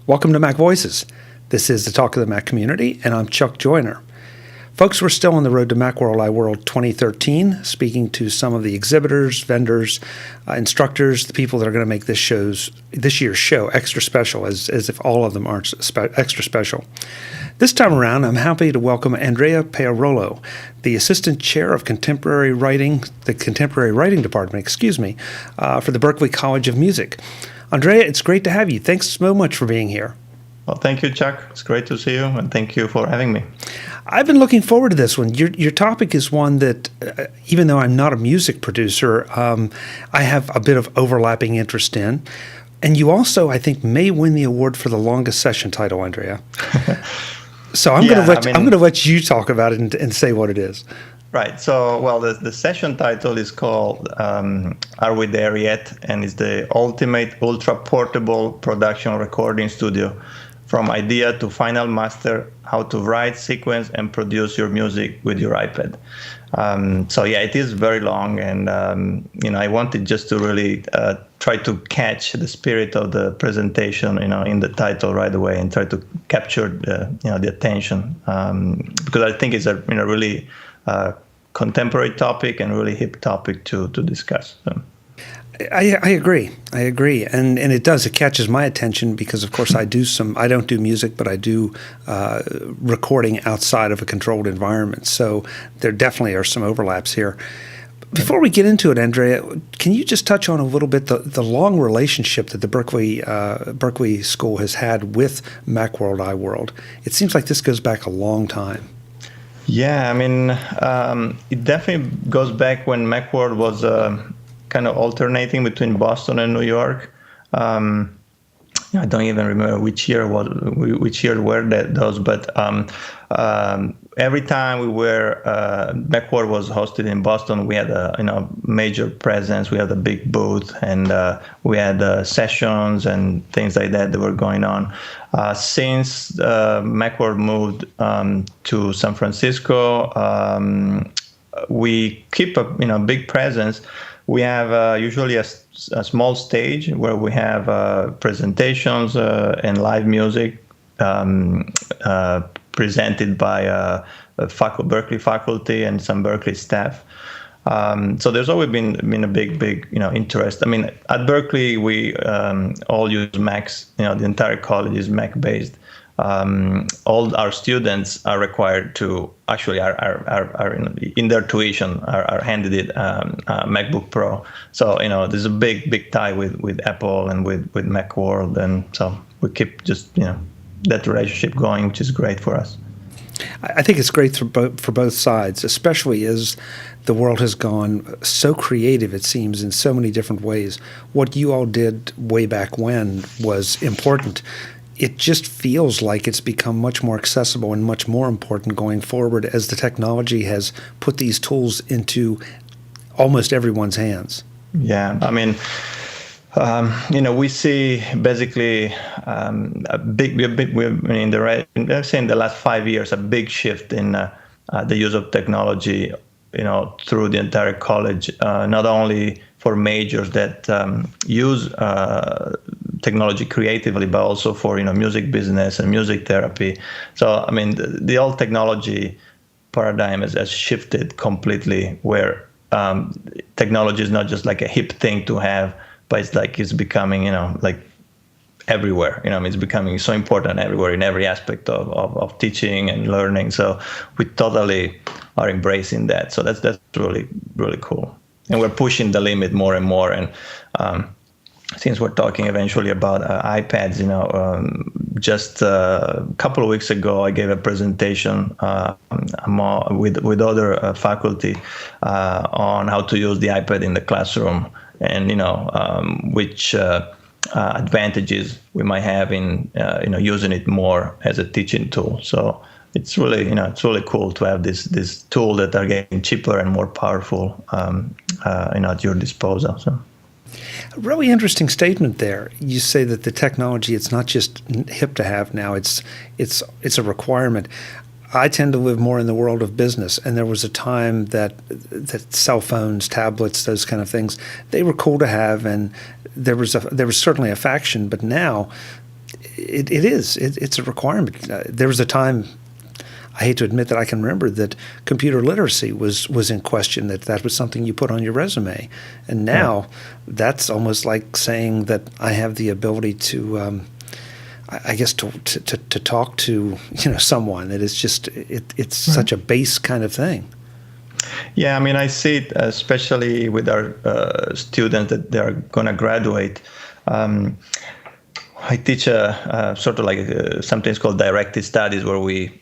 Welcome to Mac Voices. This is the Talk of the Mac community, and I'm Chuck Joyner. Folks, we're still on the road to Macworld, iWorld 2013, speaking to some of the exhibitors, vendors, instructors, the people that are going to make this year's show extra special, as if all of them aren't extra special. This time around, I'm happy to welcome Andrea Pejrolo, the Assistant Chair of Contemporary Writing, the Contemporary Writing Department, for the Berklee College of Music. Andrea, it's great to have you. Thanks so much for being here. Well, thank you, Chuck. It's great to see you, and thank you for having me. I've been looking forward to this one. Your topic is one that, even though I'm not a music producer, I have a bit of overlapping interest in. And you also, I think, may win the award for the longest session title, Andrea. So I'm going to let you talk about it and say what it is. Right. So, well, the session title is called Are We There Yet? And it's the ultimate ultra-portable production recording studio. From idea to final master, how to write, sequence, and produce your music with your iPad. It is very long, and I wanted just to really try to catch the spirit of the presentation, in the title right away, and try to capture the attention, because I think it's a really contemporary topic and really hip topic to discuss. So. I agree, and it does. It catches my attention because, of course, I don't do music, but I do recording outside of a controlled environment. So there definitely are some overlaps here. Before we get into it, Andrea, can you just touch on a little bit the long relationship that the Berklee School has had with Macworld, iWorld? It seems like this goes back a long time. Yeah, it definitely goes back when Macworld was kind of alternating between Boston and New York. I don't even remember which year were those, but every time Macworld was hosted in Boston, we had a major presence. We had a big booth, and we had sessions and things like that were going on. Since Macworld moved to San Francisco, we keep a big presence. We have usually a small stage where we have presentations and live music presented by Berklee faculty and some Berklee staff. So there's always been a big interest. At Berklee we all use Macs. The entire college is Mac based. All our students are required to actually are in their tuition are handed it MacBook Pro. So there's a big tie with Apple and with Macworld, and so we keep just that relationship going, which is great for us. I think it's great for both sides, especially as the world has gone so creative, it seems, in so many different ways. What you all did way back when was important. It just feels like it's become much more accessible and much more important going forward as the technology has put these tools into almost everyone's hands. Yeah, we see basically in the last 5 years, a big shift in the use of technology, through the entire college, not only for majors that use technology creatively, but also for music business and music therapy. So the old technology paradigm has shifted completely, where technology is not just like a hip thing to have, but it's becoming everywhere. It's becoming so important everywhere, in every aspect of teaching and learning. So we totally are embracing that. So that's really, really cool. And we're pushing the limit more and more. And since we're talking eventually about iPads, just a couple of weeks ago, I gave a presentation with other faculty on how to use the iPad in the classroom, and which advantages we might have in using it more as a teaching tool. So it's really it's really cool to have this tool that are getting cheaper and more powerful at your disposal. So. A really interesting statement there. You say that the technology, it's not just hip to have now, it's a requirement. I tend to live more in the world of business, and there was a time that cell phones, tablets, those kind of things, they were cool to have, and there was certainly a faction, but now it is. It's a requirement. There was a time, I hate to admit that I can remember, that computer literacy was in question, that was something you put on your resume. And now that's almost like saying that I have the ability to, I guess, to talk to, someone. It is just, it's such a base kind of thing. Yeah, I mean, I see it especially with our students that they are going to graduate. I teach sort of like something called directed studies, where we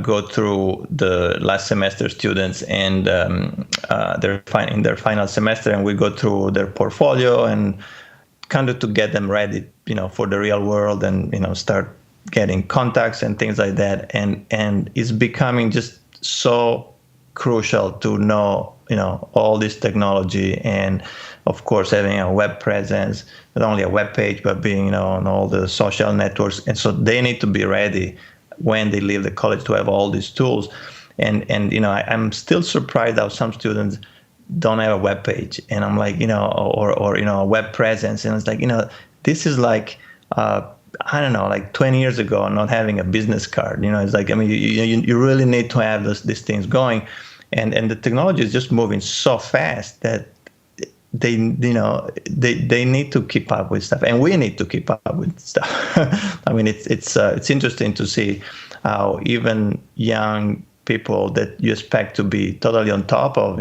go through the last semester students and in their final semester, and we go through their portfolio and kind of to get them ready, for the real world, and start getting contacts and things like that. And it's becoming just so crucial to know, all this technology, and of course having a web presence, not only a web page, but being, on all the social networks. And so they need to be ready when they leave the college to have all these tools. And I'm still surprised how some students don't have a web page. And I'm like, or a web presence. And it's like, this is like, I don't know, like 20 years ago, not having a business card. It's like, I mean, you really need to have these things going. And the technology is just moving so fast that they need to keep up with stuff, and we need to keep up with stuff. I mean, it's interesting to see how even young people that you expect to be totally on top of,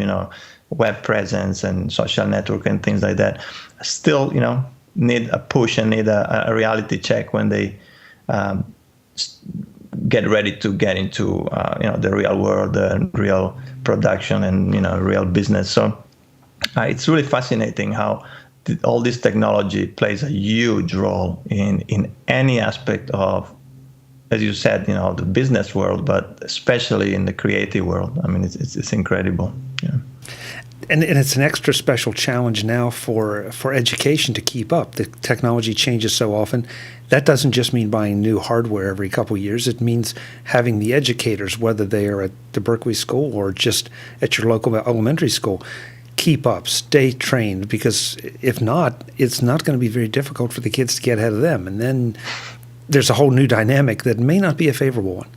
web presence and social network and things like that, still, need a push and need a reality check when they get ready to get into the real world, the real production, and real business. So it's really fascinating how all this technology plays a huge role in any aspect of, as you said, the business world, but especially in the creative world. I mean, it's incredible. Yeah. And it's an extra special challenge now for education to keep up. The technology changes so often. That doesn't just mean buying new hardware every couple of years. It means having the educators, whether they are at the Berklee School or just at your local elementary school, keep up, stay trained, because if not, it's not going to be very difficult for the kids to get ahead of them. And then there's a whole new dynamic that may not be a favorable one.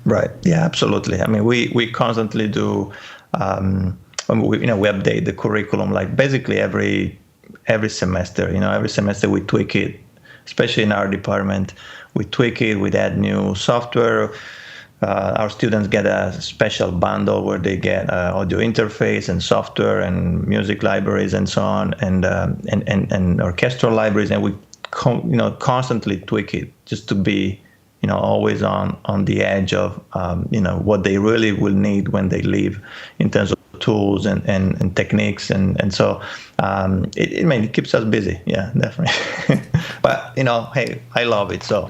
Right. Yeah, absolutely. I mean, we constantly do, we update the curriculum, like basically every semester. Every semester we tweak it, especially in our department. We tweak it, we add new software. Our students get a special bundle where they get audio interface and software and music libraries and so on, and orchestral libraries, and we constantly tweak it just to be always on the edge of what they really will need when they leave in terms of tools and techniques, and so it keeps us busy. Yeah, definitely. But hey, I love it, so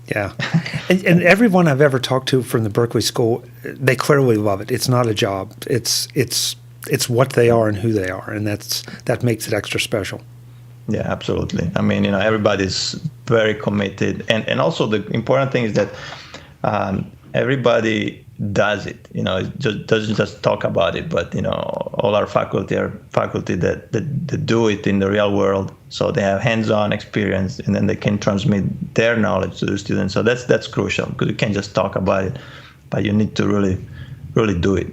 Yeah, and everyone I've ever talked to from the Berklee School, they clearly love it. It's not a job. It's what they are and who they are, and that makes it extra special. Yeah, absolutely. I mean, everybody's very committed, and also the important thing is that everybody does it. It just doesn't just talk about it, but all our faculty are faculty that do it in the real world, so they have hands-on experience, and then they can transmit their knowledge to the students. So that's crucial, because you can't just talk about it, but you need to really do it.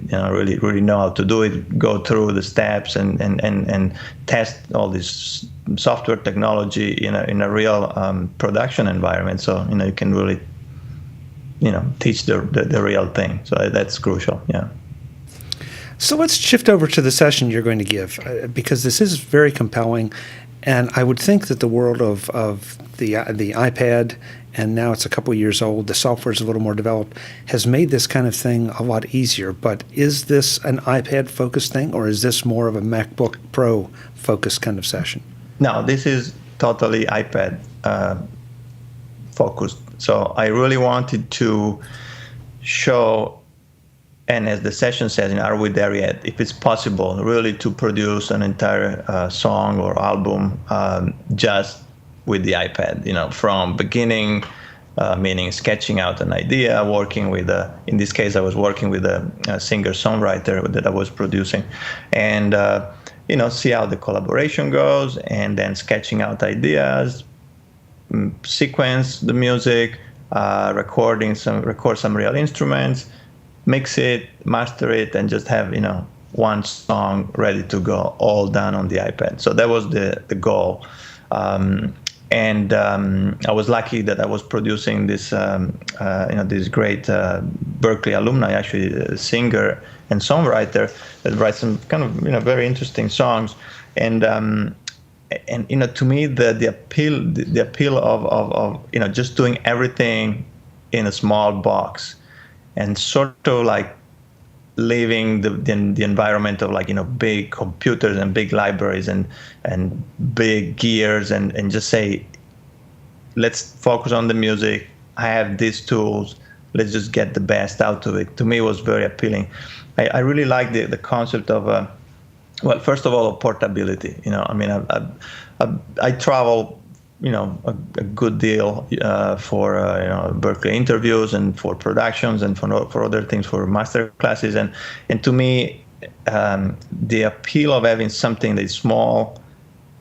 Really know how to do it. Go through the steps and test all this software technology in a real production environment. So you can really teach the real thing. So that's crucial. Yeah. So let's shift over to the session you're going to give, because this is very compelling, and I would think that the world of the iPad, and now it's a couple of years old, the software is a little more developed, has made this kind of thing a lot easier. But is this an iPad-focused thing, or is this more of a MacBook Pro-focused kind of session? No, this is totally iPad focused. So I really wanted to show, and as the session says, are we there yet? If it's possible, really to produce an entire song or album just with the iPad, from beginning, meaning sketching out an idea, working with in this case, I was working with a singer-songwriter that I was producing, and see how the collaboration goes, and then sketching out ideas, sequence the music, record some real instruments, mix it, master it, and just have one song ready to go, all done on the iPad. So that was the goal. And I was lucky that I was producing this, this great Berklee alumni, actually a singer and songwriter that writes some kind of very interesting songs. And to me the appeal of just doing everything in a small box, and sort of like leaving the environment of big computers and big libraries and big gears, and just say, let's focus on the music. I have these tools. Let's just get the best out of it. To me, it was very appealing. I really like the concept of, well, first of all, portability. I travel, a good deal for Berklee interviews and for productions and for other things, for master classes, and to me, the appeal of having something that's small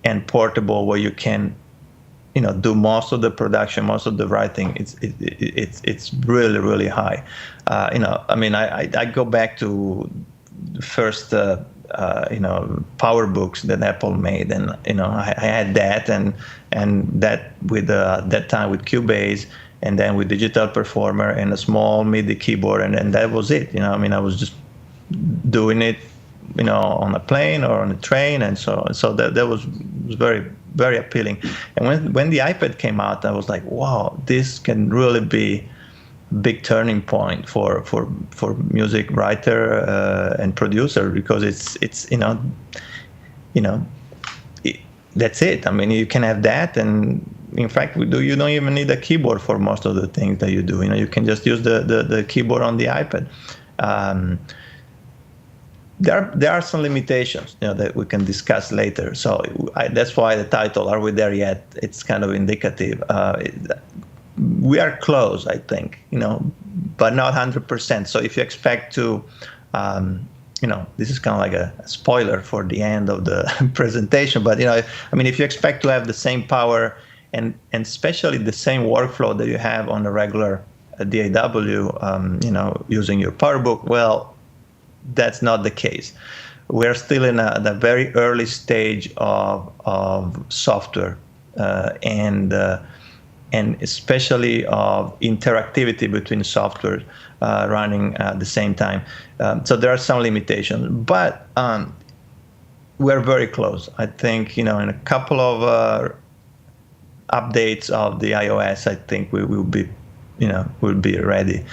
and portable, where you can do most of the production, most of the writing, it's really, really high. I go back to the first power books that Apple made, and I had that, and that with that time with Cubase, and then with Digital Performer and a small MIDI keyboard, and that was it. I was just doing it on a plane or on a train, and so that was very, very appealing. And when the iPad came out, I was like, wow, this can really be a big turning point for music writer and producer, because it's that's it. You can have that, and in fact, you don't even need a keyboard for most of the things that you do. You can just use the keyboard on the iPad. There are some limitations, that we can discuss later. So that's why the title, "Are We There Yet?" It's kind of indicative. We are close, I think, but not 100%. So if you expect to, this is kind of like a spoiler for the end of the presentation. But if you expect to have the same power and especially the same workflow that you have on a regular DAW, using your PowerBook, well, that's not the case. We're still in the very early stage of software and especially of interactivity between software running at the same time. So there are some limitations, but we're very close. I think in a couple of updates of the iOS, I think we will be ready.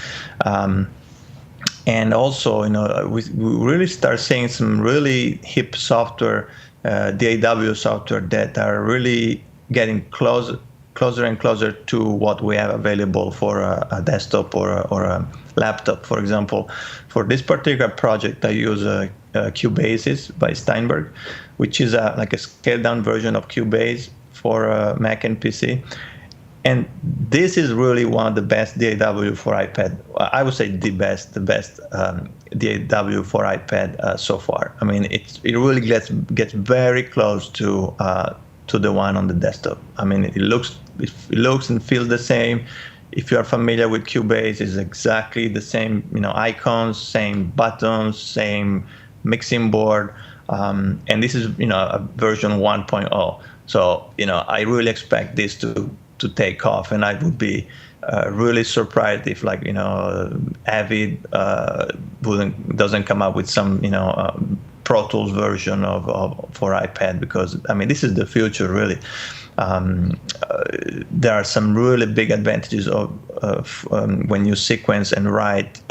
And also, we really start seeing some really hip software, DAW software, that are really getting closer and closer to what we have available for a desktop or a laptop. For example, for this particular project, I use Cubase by Steinberg, which is like a scaled-down version of Cubase for Mac and PC. And this is really one of the best DAW for iPad. I would say the best DAW for iPad so far. It really gets very close to the one on the desktop. It looks and feels the same. If you are familiar with Cubase, it's exactly the same, icons, same buttons, same mixing board, and this is a version 1.0. So I really expect this to take off, and I would be really surprised if Avid doesn't come up with some Pro Tools version for iPad, because this is the future really. There are some really big advantages of when you sequence and write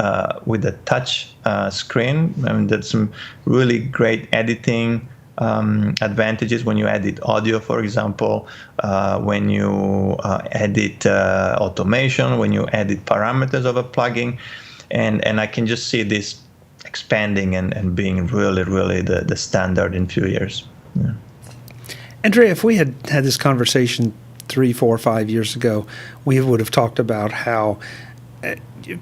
with a touch screen. There's some really great editing advantages when you edit audio, for example, when you edit automation, when you edit parameters of a plugin, and I can just see this expanding and being really, really the standard in a few years. Yeah. Andrea, if we had this conversation 3, 4, 5 years ago, we would have talked about how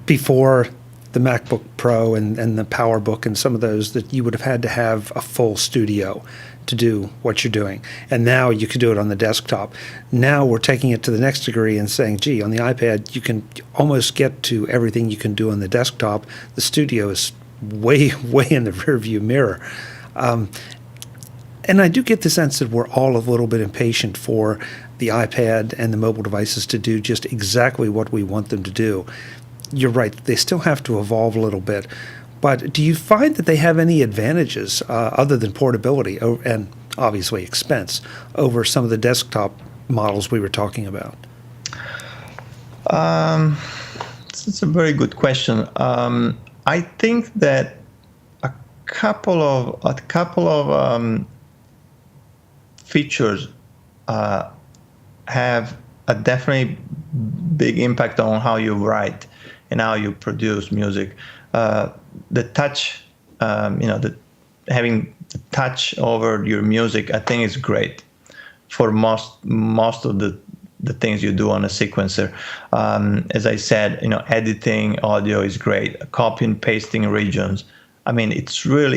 before the MacBook Pro and the PowerBook and some of those, that you would have had to have a full studio to do what you're doing. And now you can do it on the desktop. Now we're taking it to the next degree and saying, gee, on the iPad, you can almost get to everything you can do on the desktop. The studio is way, way in the rearview mirror. And I do get the sense that we're all a little bit impatient for the iPad and the mobile devices to do just exactly what we want them to do. You're right, they still have to evolve a little bit. But do you find that they have any advantages other than portability and obviously expense over some of the desktop models we were talking about? It's a very good question. I think that a couple of features have a definitely big impact on how you write and how you produce music. The touch, having the touch over your music, I think is great for most of the things you do on a sequencer. As I said, editing audio is great. Copy and pasting regions. I mean,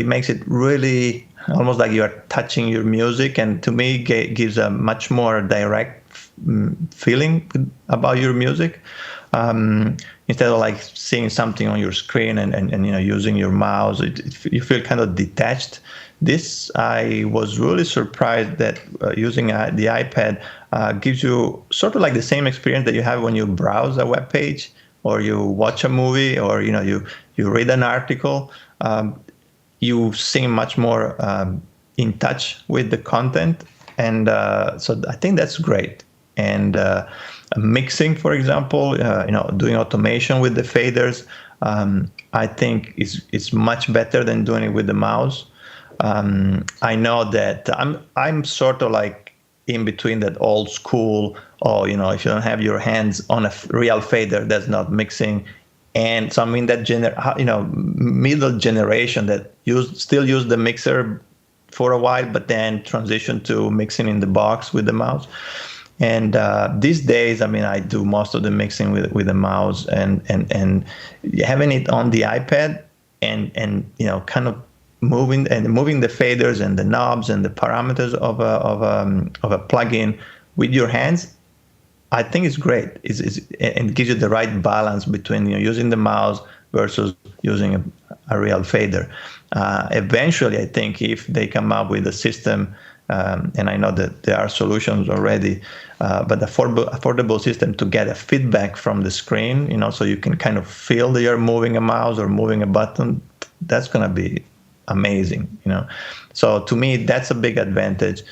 makes it really almost like you are touching your music, and to me, gives a much more direct feeling about your music. Instead of like seeing something on your screen and using your mouse, you feel kind of detached. This, I was really surprised that using the iPad gives you sort of like the same experience that you have when you browse a web page or you watch a movie or you read an article. You seem much more in touch with the content, and so I think that's great. And mixing, for example, doing automation with the faders, I think is much better than doing it with the mouse. I know that I'm sort of like in between that old school. If you don't have your hands on a real fader, that's not mixing. And so I'm in that middle generation that still use the mixer for a while, but then transition to mixing in the box with the mouse. And these days, I mean, I do most of the mixing with the mouse, and having it on the iPad and kind of moving the faders and the knobs and the parameters of a plugin with your hands, I think it's great. And it gives you the right balance between using the mouse versus using a real fader. Eventually, I think if they come up with a system, and I know that there are solutions already, but affordable system to get a feedback from the screen, so you can kind of feel that you're moving a mouse or moving a button, that's going to be amazing, So to me, that's a big advantage,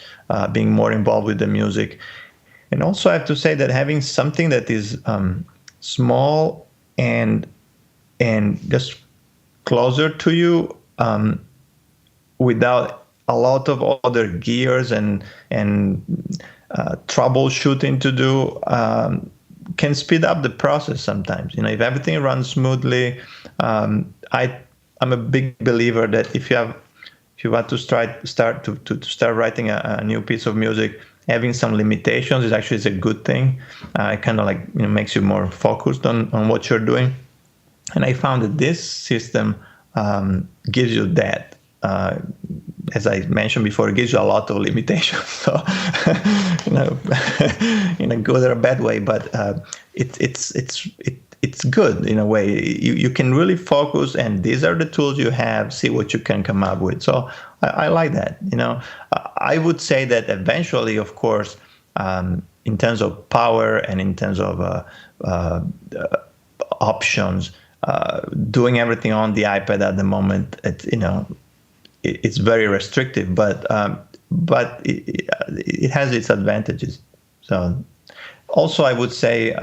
being more involved with the music. And also I have to say that having something that is small and just closer to you, without a lot of other gears and troubleshooting to do, can speed up the process sometimes. If everything runs smoothly, I'm a big believer that if you want to start writing a new piece of music, having some limitations is a good thing. It kind of like makes you more focused on what you're doing. And I found that this system gives you that. As I mentioned before, it gives you a lot of limitations. So, in a good or a bad way, but it's good in a way. You can really focus, and these are the tools you have. See what you can come up with. So I like that. I would say that eventually, of course, in terms of power and in terms of options, doing everything on the iPad at the moment, it's very restrictive, but it has its advantages. So also I would say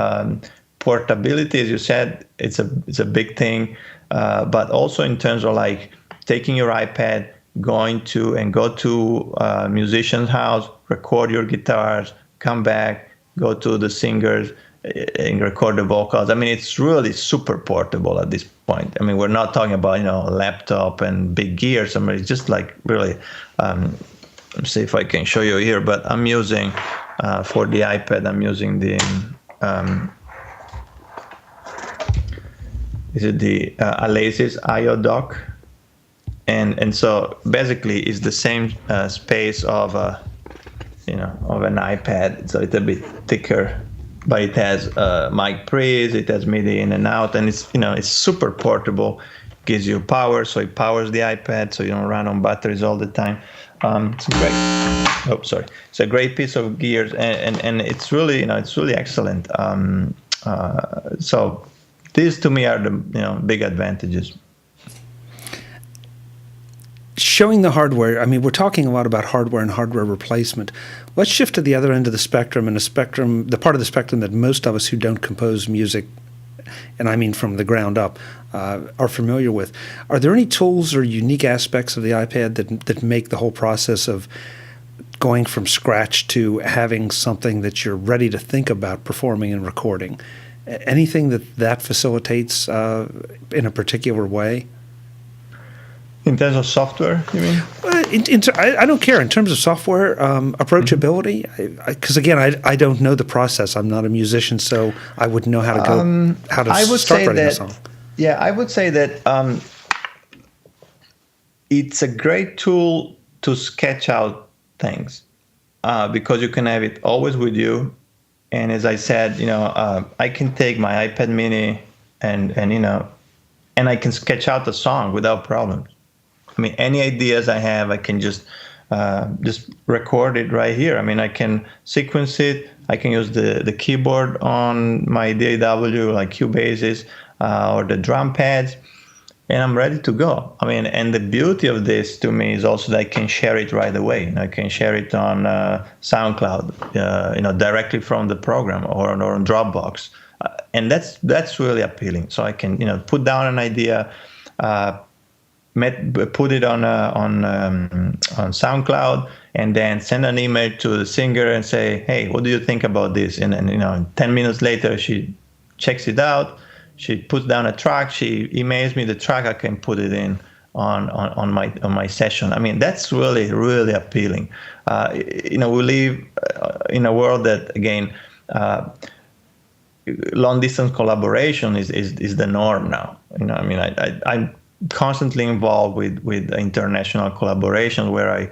portability, as you said, it's a big thing, but also in terms of like taking your iPad, go to a musician's house, record your guitars, come back, go to the singers and record the vocals. I mean, it's really super portable at this point. I mean, we're not talking about, a laptop and big gears. I mean, it's just like really, let me see if I can show you here, but I'm using, for the iPad, I'm using the, is it the Alesis IO dock? and so basically it's the same space of of an iPad. It's a little bit thicker, but it has mic pre's, it has MIDI in and out, and it's super portable. Gives you power, so it powers the iPad, so you don't run on batteries all the time. It's great. Oh, sorry. It's a great piece of gear, and it's really excellent. So these to me are the big advantages. Showing the hardware, I mean, we're talking a lot about hardware and hardware replacement. Let's shift to the other end of the spectrum, and the part of the spectrum that most of us who don't compose music, and I mean from the ground up, are familiar with. Are there any tools or unique aspects of the iPad that make the whole process of going from scratch to having something that you're ready to think about performing and recording? Anything that facilitates in a particular way? In terms of software, you mean? I don't care. In terms of software, approachability, because again, I don't know the process. I'm not a musician, so I wouldn't know how to start writing a song. Yeah, I would say that it's a great tool to sketch out things because you can have it always with you. And as I said, I can take my iPad Mini and I can sketch out a song without problems. I mean, any ideas I have, I can just record it right here. I mean, I can sequence it. I can use the keyboard on my DAW, like Cubase's, or the drum pads, and I'm ready to go. I mean, and the beauty of this to me is also that I can share it right away. I can share it on SoundCloud, directly from the program, or on Dropbox, and that's really appealing. So I can, put down an idea. Put it on SoundCloud, and then send an email to the singer and say, "Hey, what do you think about this?" And 10 minutes later, she checks it out. She puts down a track. She emails me the track. I can put it in on my session. I mean, that's really, really appealing. We live in a world that, again, long distance collaboration is the norm now. I'm constantly involved with international collaboration where a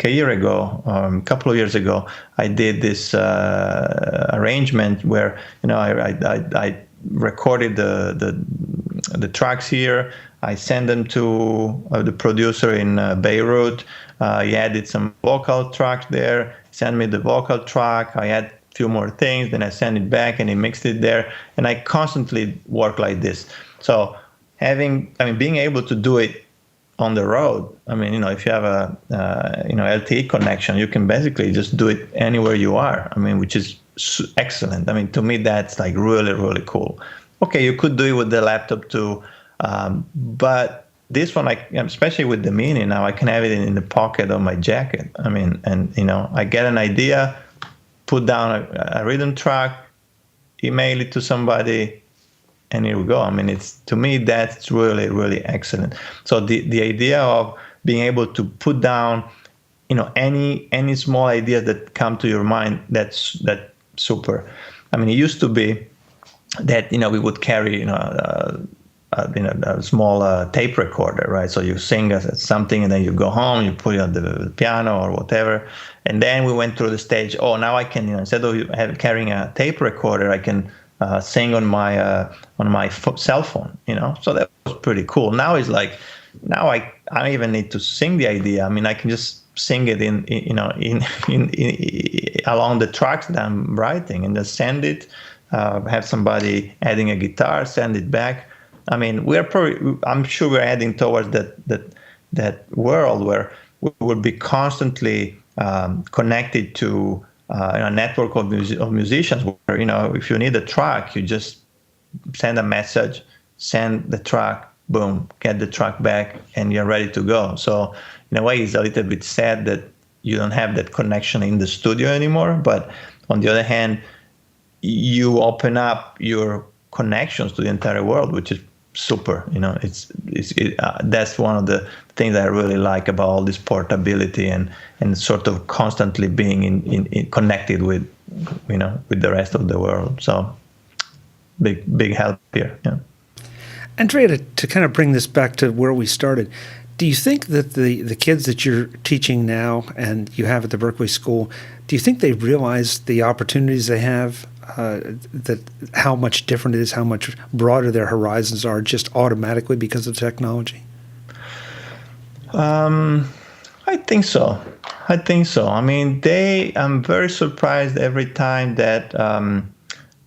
year ago, a couple of years ago, I did this arrangement where I recorded the tracks here. I sent them to the producer in Beirut. He added some vocal tracks there. Sent me the vocal track. I add a few more things. Then I sent it back, and he mixed it there. And I constantly work like this. So being able to do it on the road. If you have a LTE connection, you can basically just do it anywhere you are. Which is excellent. To me, that's like really, really cool. Okay, you could do it with the laptop too, but this one, especially with the Mini now, I can have it in the pocket of my jacket. I get an idea, put down a rhythm track, email it to somebody, and here we go. To me, that's really, really excellent. So the idea of being able to put down, any small idea that come to your mind, that's super. It used to be that we would carry a small tape recorder, right? So you sing something, and then you go home, you put it on the piano or whatever, and then we went through the stage. Oh, now I can, instead of carrying a tape recorder, I can sing on my cell phone, So that was pretty cool. Now it's like, I don't even need to sing the idea. I can just sing it in along the tracks that I'm writing, and just send it. Have somebody adding a guitar, send it back. I'm sure we're heading towards that world where we will be constantly connected to a network of musicians where, if you need a track, you just send a message, send the track, boom, get the track back, and you're ready to go. So in a way, it's a little bit sad that you don't have that connection in the studio anymore. But on the other hand, you open up your connections to the entire world, which is super. That's one of the things that I really like about all this portability and sort of constantly being in connected with the rest of the world. So big help here. Yeah. Andrea, to kind of bring this back to where we started, do you think that the kids that you're teaching now and you have at the Berklee School, do you think they realize the opportunities they have, that how much different it is, how much broader their horizons are just automatically because of technology? I think so. I mean, I'm very surprised every time that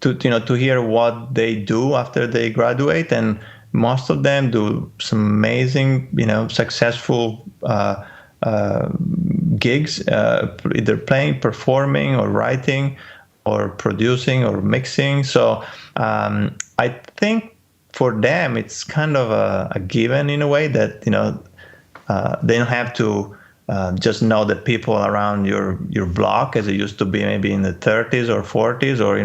to hear what they do after they graduate, and most of them do some amazing, successful gigs, either playing, performing, or writing, or producing, or mixing. So I think for them it's kind of a given in a way that they don't have to just know the people around your block as it used to be maybe in the 30s or 40s, or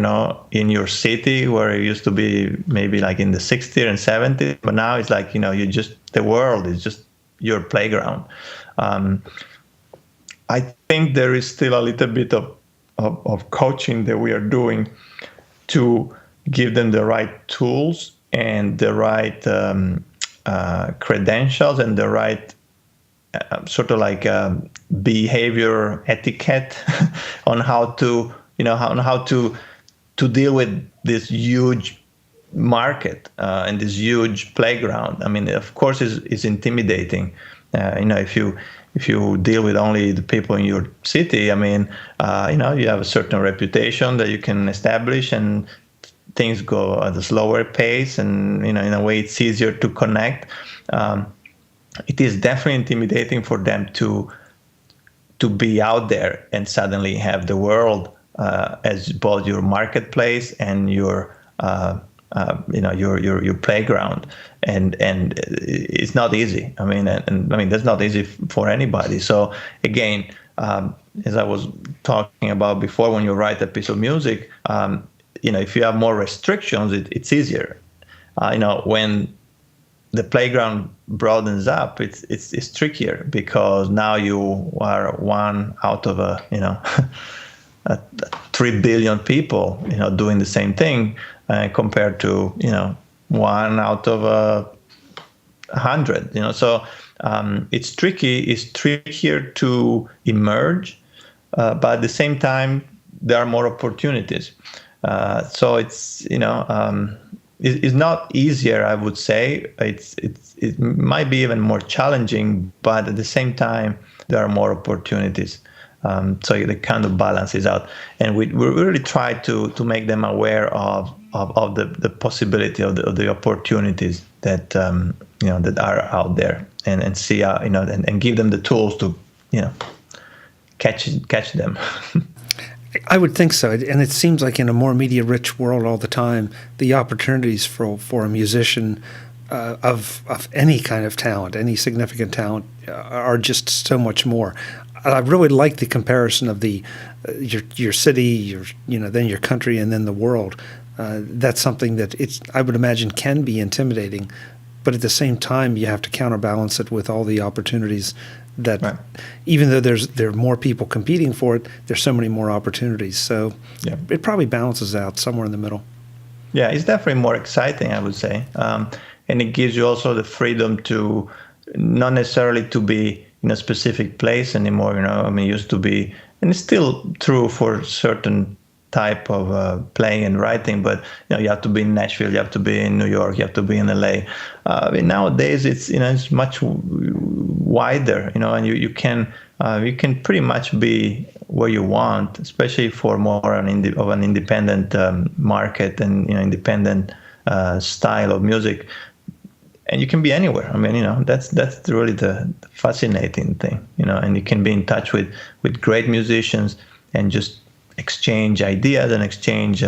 in your city where it used to be maybe like in the 60s and 70s. But now it's like the world is just your playground. I think there is still a little bit of coaching that we are doing to give them the right tools and the right credentials and the right sort of like behavior etiquette on how to deal with this huge market and this huge playground. I mean, of course, it's intimidating. If you deal with only the people in your city, I mean, you have a certain reputation that you can establish, and things go at a slower pace, and in a way, it's easier to connect. It is definitely intimidating for them to be out there and suddenly have the world as both your marketplace and your playground, and it's not easy. I mean, that's not easy for anybody. So again, as I was talking about before, when you write a piece of music, if you have more restrictions, it's easier. When the playground broadens up, it's trickier, because now you are one out of a 3 billion people doing the same thing, compared to one out of 100. So it's tricky. It's trickier to emerge, but at the same time there are more opportunities. So it's it's not easier, I would say. It might be even more challenging, but at the same time, there are more opportunities. So it kind of balances out, and we really try to make them aware of the possibility of the opportunities that that are out there, and see and give them the tools to catch them. I would think so, and it seems like in a more media-rich world all the time, the opportunities for a musician of any kind of talent, any significant talent, are just so much more. I really like the comparison of your city, then your country, and then the world. That's something that I would imagine can be intimidating, but at the same time, you have to counterbalance it with all the opportunities that, right. Even though there are more people competing for it, there's so many more opportunities. So It probably balances out somewhere in the middle. Yeah, it's definitely more exciting, I would say. And it gives you also the freedom to not necessarily to be in a specific place anymore. It used to be, and it's still true for certain type of playing and writing, but you have to be in Nashville, you have to be in New York, you have to be in LA. Nowadays it's much wider, and you can pretty much be where you want, especially for more of an independent market and independent style of music. And you can be anywhere. I mean, that's really the fascinating thing, and you can be in touch with great musicians and just exchange ideas and exchange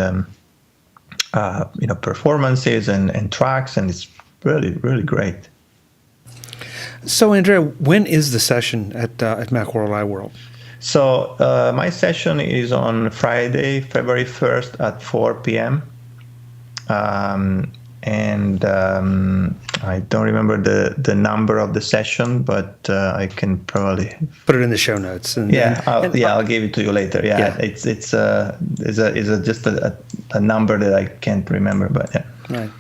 performances and tracks, and it's really, really great. So Andrea, when is the session at Macworld iWorld? So my session is on Friday, February 1st at 4 p.m. And I don't remember the number of the session, but I can probably put it in the show notes. I'll give it to you later. It's just a number that I can't remember, but yeah. Right.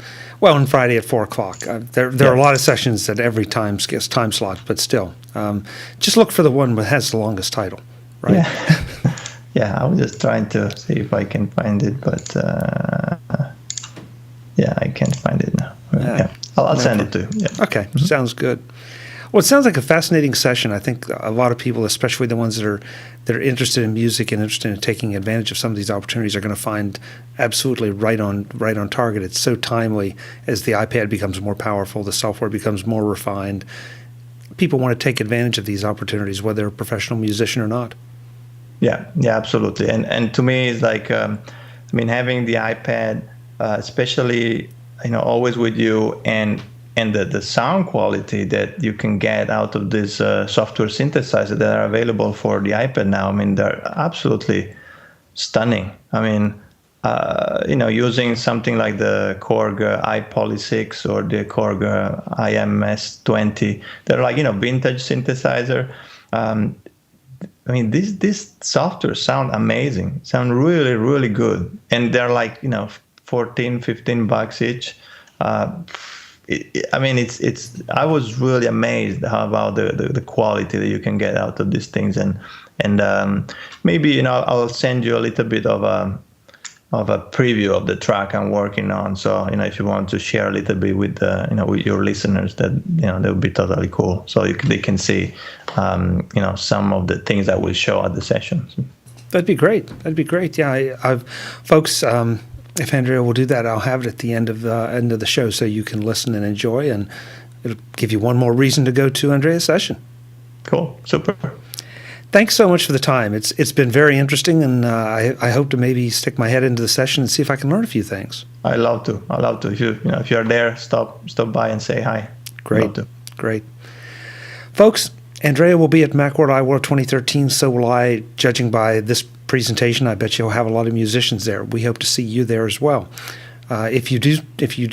Well, on Friday at 4 o'clock. There are a lot of sessions at every time slot, but still, just look for the one that has the longest title, right? Yeah. Yeah, I was just trying to see if I can find it, but I can't find it now. Yeah. I'll send it to you. Yeah. Okay, sounds good. Well, it sounds like a fascinating session. I think a lot of people, especially the ones that are interested in music and interested in taking advantage of some of these opportunities, are going to find absolutely right on target. It's so timely as the iPad becomes more powerful, the software becomes more refined. People want to take advantage of these opportunities, whether they're a professional musician or not. Yeah, absolutely. And to me, it's like, having the iPad, especially, always with you, and the sound quality that you can get out of this software synthesizer that are available for the iPad now, they're absolutely stunning. Using something like the Korg iPoly 6 or the Korg IMS-20, they're like, vintage synthesizer. These software sound amazing, sound really, really good. And they're like, $14-15 each. I was really amazed about the quality that you can get out of these things, and maybe I'll send you a little bit of a preview of the track I'm working on. So if you want to share a little bit with with your listeners, that that would be totally cool. So they can see some of the things that we'll show at the sessions. That'd be great. Yeah, I've folks. If Andrea will do that, I'll have it at the end of the show, so you can listen and enjoy, and it'll give you one more reason to go to Andrea's session. Cool, super. Thanks so much for the time. It's been very interesting, and I hope to maybe stick my head into the session and see if I can learn a few things. I love to. If you're there, stop by and say hi. Great. Folks, Andrea will be at Macworld iWorld 2013. So will I. Judging by this presentation, I bet you'll have a lot of musicians there. We hope to see you there as well. If you do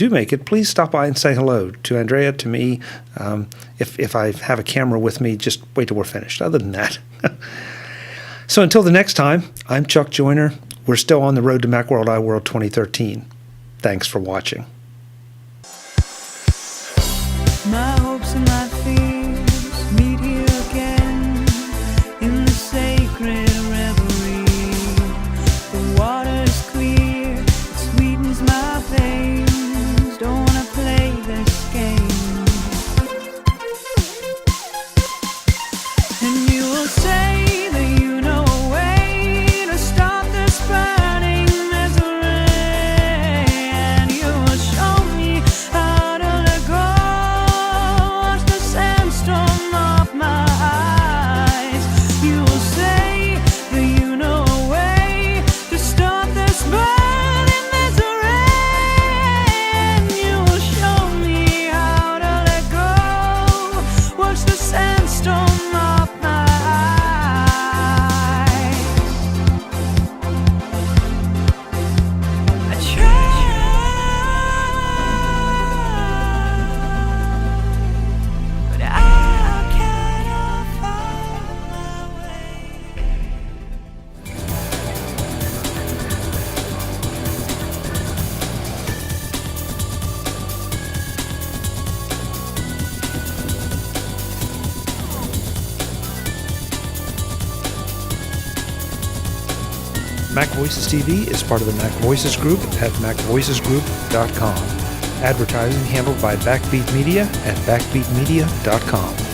make it, please stop by and say hello to Andrea, to me. If I have a camera with me, just wait till we're finished. Other than that. So until the next time, I'm Chuck Joyner. We're still on the road to Macworld iWorld 2013. Thanks for watching. My hopes and my fears meet here again in the sacred revelry. The water's clear, it sweetens my veins. Don't wanna play this game. And you will say that you know a way to stop this burning misery, and you will show me how to let go. Watch the sandstorm off my eyes. You will say that you know a way to stop this burning misery, and you will show me how to let go. Watch the sandstorm off my eyes. I try, but I cannot find my way. MacVoicesTV is part of the MacVoices Group at MacVoicesGroup.com. Advertising handled by Backbeat Media at BackbeatMedia.com.